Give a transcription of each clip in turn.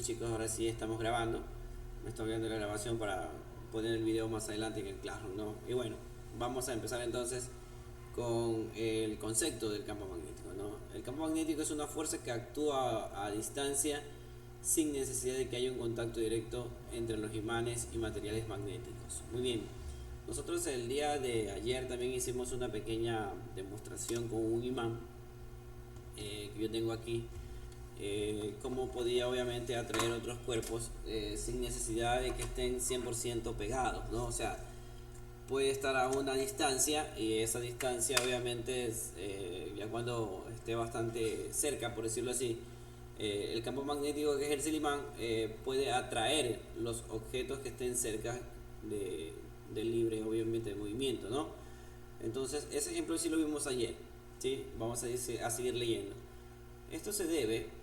Listo chicos, ahora sí estamos grabando. Me estoy viendo la grabación para poner el video más adelante en el Classroom, ¿no? Y bueno, vamos a empezar entonces con el concepto del campo magnético, ¿no? El campo magnético es una fuerza que actúa a distancia sin necesidad de que haya un contacto directo entre los imanes y materiales magnéticos. Muy bien, nosotros el día de ayer también hicimos una pequeña demostración con un imán que yo tengo aquí, cómo podía obviamente atraer otros cuerpos sin necesidad de que estén 100% pegados, ¿no? O sea, puede estar a una distancia y esa distancia obviamente es, ya cuando esté bastante cerca, por decirlo así, el campo magnético que ejerce el imán puede atraer los objetos que estén cerca de libre, obviamente, de movimiento, ¿no? Entonces, ese ejemplo sí lo vimos ayer, ¿sí? Vamos a seguir leyendo. Esto se debe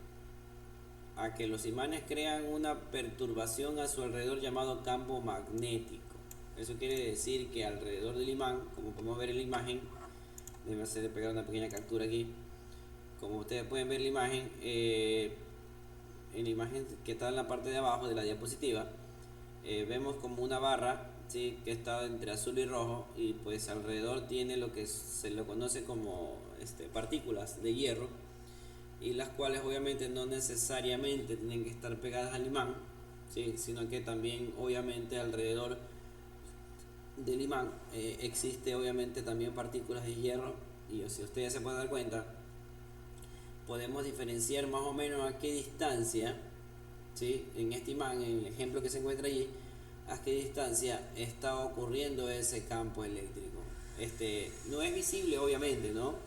a que los imanes crean una perturbación a su alrededor llamado campo magnético. Eso quiere decir que alrededor del imán, como podemos ver en la imagen, déjenme hacer pegar una pequeña captura aquí. Como ustedes pueden ver la imagen, en la imagen que está en la parte de abajo de la diapositiva, vemos como una barra, ¿sí?, que está entre azul y rojo, y pues alrededor tiene lo que se lo conoce como partículas de hierro, y las cuales obviamente no necesariamente tienen que estar pegadas al imán, ¿sí?, sino que también obviamente alrededor del imán existe obviamente también partículas de hierro, y si ustedes se pueden dar cuenta, podemos diferenciar más o menos a qué distancia, ¿sí?, en este imán, en el ejemplo que se encuentra allí, a qué distancia está ocurriendo ese campo eléctrico. No es visible obviamente, ¿no?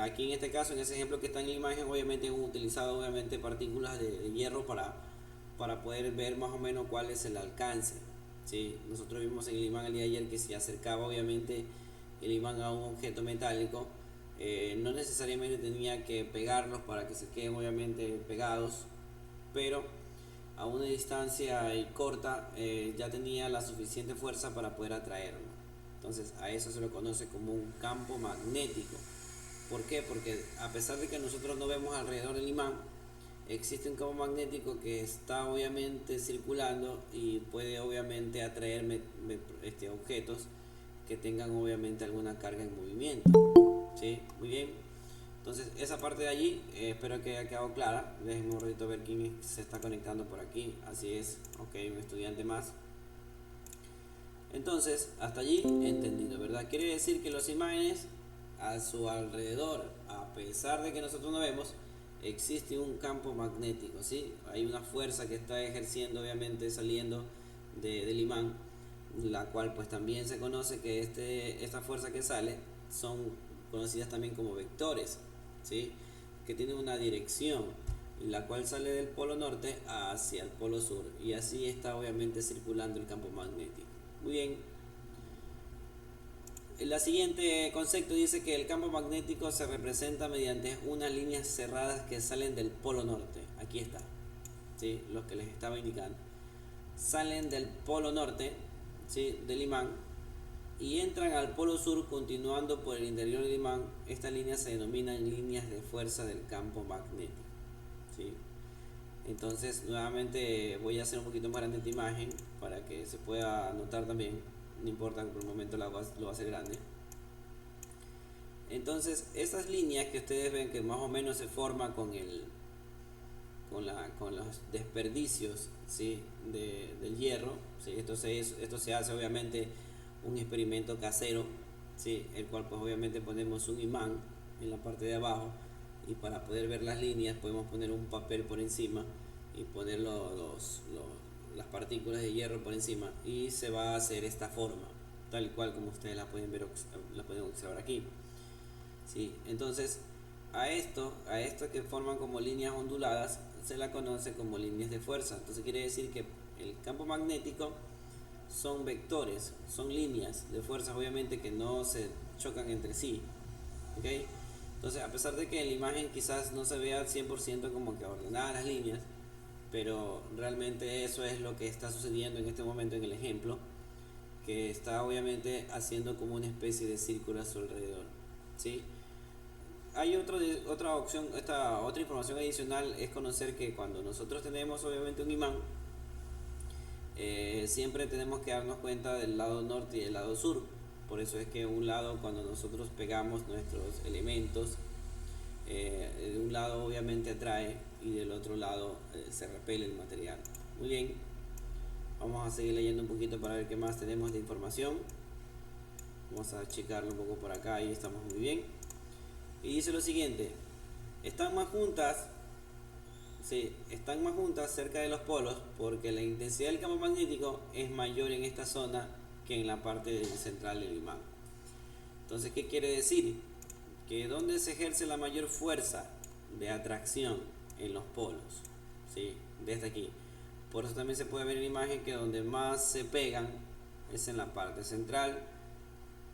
Aquí en este caso, en ese ejemplo que está en la imagen, obviamente hemos utilizado obviamente partículas de hierro para poder ver más o menos cuál es el alcance, ¿sí? Nosotros vimos en el imán el día de ayer que si acercaba obviamente el imán a un objeto metálico, no necesariamente tenía que pegarlos para que se queden obviamente pegados, pero a una distancia corta ya tenía la suficiente fuerza para poder atraerlo. Entonces a eso se lo conoce como un campo magnético. ¿Por qué? Porque a pesar de que nosotros no vemos alrededor del imán, existe un campo magnético que está obviamente circulando y puede obviamente atraer objetos que tengan obviamente alguna carga en movimiento. ¿Sí? Muy bien. Entonces esa parte de allí espero que haya quedado clara. Déjenme un ratito ver quién se está conectando por aquí. Así es, ok, un estudiante más. Entonces hasta allí entendido, ¿verdad? Quiere decir que los imanes a su alrededor, a pesar de que nosotros no vemos, existe un campo magnético, ¿sí? Hay una fuerza que está ejerciendo obviamente saliendo del imán, la cual pues también se conoce que esta fuerza que sale son conocidas también como vectores, ¿sí?, que tienen una dirección, la cual sale del polo norte hacia el polo sur, y así está obviamente circulando el campo magnético. Muy bien. El siguiente concepto dice que el campo magnético se representa mediante unas líneas cerradas que salen del polo norte. Aquí está, ¿sí?, los que les estaba indicando. Salen del polo norte, ¿sí?, del imán, y entran al polo sur continuando por el interior del imán. Estas líneas se denominan líneas de fuerza del campo magnético, ¿sí? Entonces nuevamente voy a hacer un poquito más grande esta imagen para que se pueda notar también. No importa, por el momento lo va a hacer grande. Entonces esas líneas que ustedes ven que más o menos se forman con los desperdicios, ¿sí?, del hierro, ¿sí? Esto se hace obviamente un experimento casero, ¿sí?, el cual pues obviamente ponemos un imán en la parte de abajo, y para poder ver las líneas podemos poner un papel por encima y poner las partículas de hierro por encima, y se va a hacer esta forma, tal cual como ustedes la pueden observar aquí, ¿sí? Entonces a esto que forman como líneas onduladas se la conoce como líneas de fuerza. Entonces quiere decir que el campo magnético son vectores, son líneas de fuerza obviamente que no se chocan entre sí, ¿ok? Entonces a pesar de que en la imagen quizás no se vea al 100% como que ordenadas las líneas, pero realmente eso es lo que está sucediendo en este momento en el ejemplo, que está obviamente haciendo como una especie de círculo a su alrededor, ¿sí? hay otra opción, otra información adicional es conocer que cuando nosotros tenemos obviamente un imán, siempre tenemos que darnos cuenta del lado norte y del lado sur. Por eso es que un lado, cuando nosotros pegamos nuestros elementos, de un lado obviamente atrae y del otro lado se repele el material. Muy bien, vamos a seguir leyendo un poquito para ver qué más tenemos de información. Vamos a checarlo un poco por acá, ahí estamos muy bien. Y dice lo siguiente: están más juntas, sí, están más juntas cerca de los polos porque la intensidad del campo magnético es mayor en esta zona que en la parte central del imán. Entonces, ¿qué quiere decir? Que donde se ejerce la mayor fuerza de atracción en los polos, ¿sí? Desde aquí. Por eso también se puede ver en la imagen que donde más se pegan es en la parte central,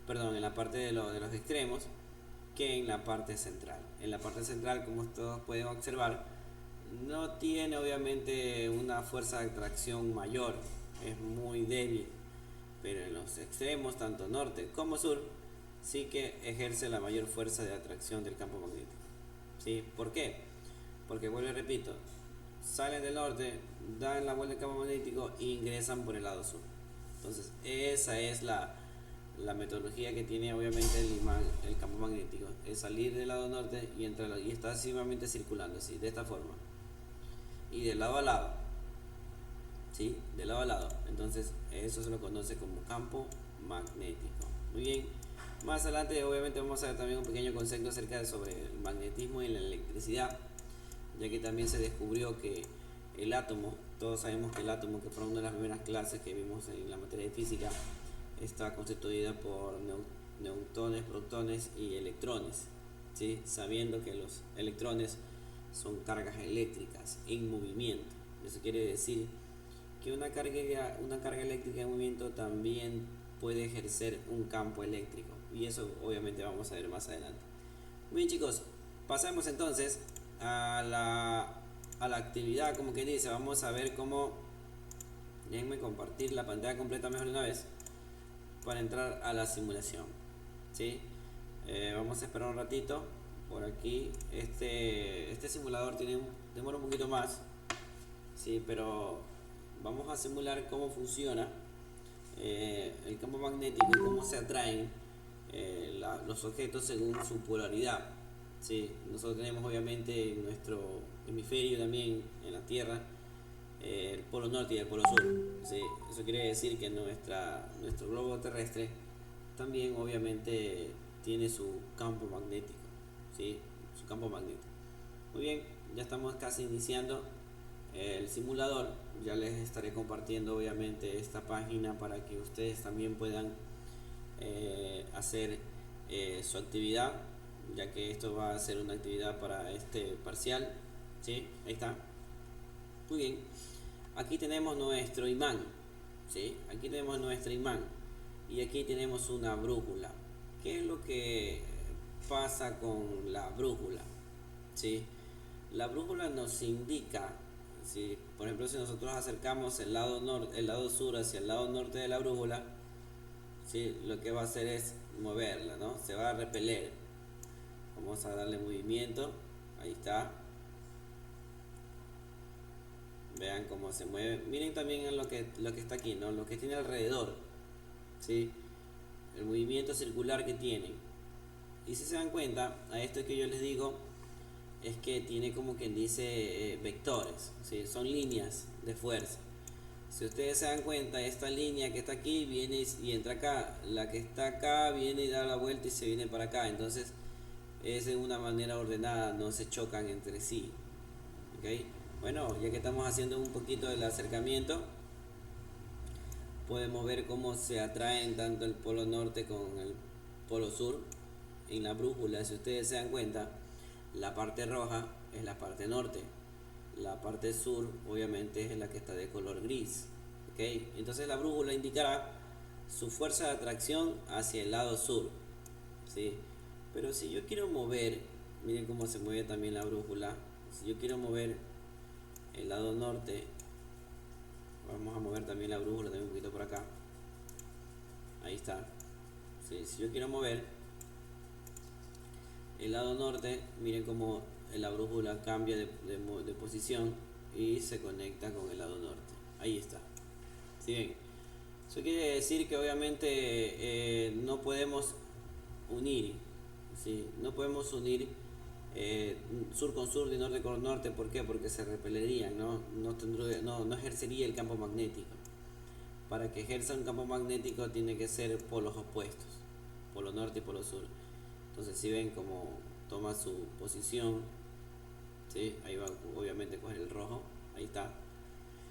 perdón, en la parte de los extremos, que en la parte central. En la parte central, como todos pueden observar, no tiene obviamente una fuerza de atracción mayor, es muy débil, pero en los extremos, tanto norte como sur, sí que ejerce la mayor fuerza de atracción del campo magnético. ¿Sí? ¿Por qué? Porque, vuelvo y repito, salen del norte, dan la vuelta al campo magnético e ingresan por el lado sur. Entonces, esa es la metodología que tiene obviamente el imán, el campo magnético, es salir del lado norte y entrar y está simplemente circulando así, de esta forma, y de lado a lado, ¿sí? De lado a lado. Entonces, eso se lo conoce como campo magnético. Muy bien. Más adelante obviamente vamos a ver también un pequeño concepto acerca de sobre el magnetismo y la electricidad, ya que también se descubrió que el átomo, todos sabemos que el átomo, que fue una de las primeras clases que vimos en la materia de física, está constituida por neutrones, protones y electrones, ¿sí? Sabiendo que los electrones son cargas eléctricas en movimiento. Eso quiere decir que una carga eléctrica en movimiento también puede ejercer un campo eléctrico, y eso obviamente vamos a ver más adelante. Muy bien, chicos, pasamos entonces a la actividad, como que dice. Vamos a ver cómo, déjenme compartir la pantalla completa mejor de una vez para entrar a la simulación, ¿sí? Vamos a esperar un ratito por aquí. Este simulador demora un poquito más, ¿sí? Pero vamos a simular cómo funciona el campo magnético y cómo se atraen los objetos según su polaridad, ¿sí? Nosotros tenemos obviamente en nuestro hemisferio también, en la Tierra, el polo norte y el polo sur, ¿sí? Eso quiere decir que nuestro globo terrestre también obviamente tiene su campo magnético, ¿sí? Su campo magnético. Muy bien, ya estamos casi iniciando el simulador. Ya les estaré compartiendo obviamente esta página para que ustedes también puedan hacer su actividad, ya que esto va a ser una actividad para este parcial, ¿sí? Ahí está. Muy bien, aquí tenemos nuestro imán, ¿sí? Aquí tenemos nuestro imán y aquí tenemos una brújula. ¿Qué es lo que pasa con la brújula? ¿Sí? La brújula nos indica, ¿sí? Por ejemplo, si nosotros acercamos el lado sur hacia el lado norte de la brújula, ¿sí? Lo que va a hacer es moverla, ¿no? Se va a repeler. Vamos a darle movimiento. Ahí está. Vean cómo se mueve. Miren también lo que está aquí, ¿no? Lo que tiene alrededor, ¿sí? El movimiento circular que tiene. Y si se dan cuenta, a esto que yo les digo es que tiene, como quien dice, vectores, ¿sí? Son líneas de fuerza. Si ustedes se dan cuenta, esta línea que está aquí viene y entra acá, la que está acá viene y da la vuelta y se viene para acá. Entonces es de una manera ordenada, no se chocan entre sí, ¿ok? Bueno, ya que estamos haciendo un poquito del acercamiento, podemos ver cómo se atraen tanto el polo norte con el polo sur en la brújula. Si ustedes se dan cuenta, la parte roja es la parte norte, la parte sur obviamente es la que está de color gris, ¿ok? Entonces la brújula indicará su fuerza de atracción hacia el lado sur, ¿sí? Pero si yo quiero mover, miren cómo se mueve también la brújula. Si yo quiero mover el lado norte, vamos a mover también la brújula también un poquito por acá. Ahí está, ¿sí? Si yo quiero mover el lado norte, miren cómo la brújula cambia de posición y se conecta con el lado norte. Ahí está. ¿Sí ven? Eso quiere decir que obviamente no podemos unir, ¿sí? No podemos unir sur con sur y norte con norte. ¿Por qué? Porque se repelerían, no ejercería el campo magnético. Para que ejerza un campo magnético tiene que ser polos opuestos, polo norte y polo sur. Entonces si ven como toma su posición, ¿sí? Ahí va obviamente coger el rojo, ahí está.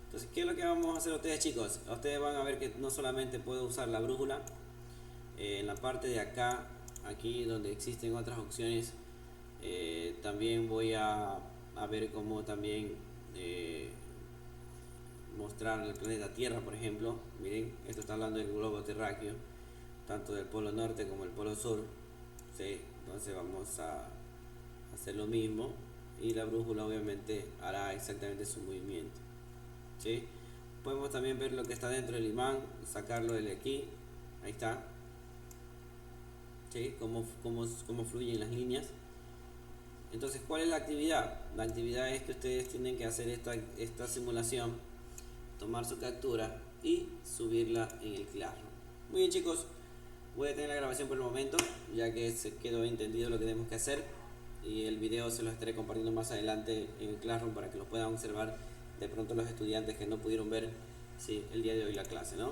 Entonces, ¿qué es lo que vamos a hacer ustedes, chicos? Ustedes van a ver que no solamente puedo usar la brújula, en la parte de acá, aquí donde existen otras opciones, también voy a ver cómo también mostrar el planeta Tierra, por ejemplo. Miren, esto está hablando del globo terráqueo, tanto del polo norte como el polo sur, ¿sí? Entonces vamos a hacer lo mismo y la brújula obviamente hará exactamente su movimiento, ¿sí? Podemos también ver lo que está dentro del imán, sacarlo de aquí, ahí está, ¿sí? Cómo fluyen las líneas. Entonces, ¿cuál es la actividad? La actividad es que ustedes tienen que hacer esta simulación, tomar su captura y subirla en el Classroom. Muy bien, chicos, voy a tener la grabación por el momento, ya que se quedó entendido lo que tenemos que hacer, y el video se lo estaré compartiendo más adelante en el Classroom para que lo puedan observar de pronto los estudiantes que no pudieron ver, sí, el día de hoy la clase, ¿no?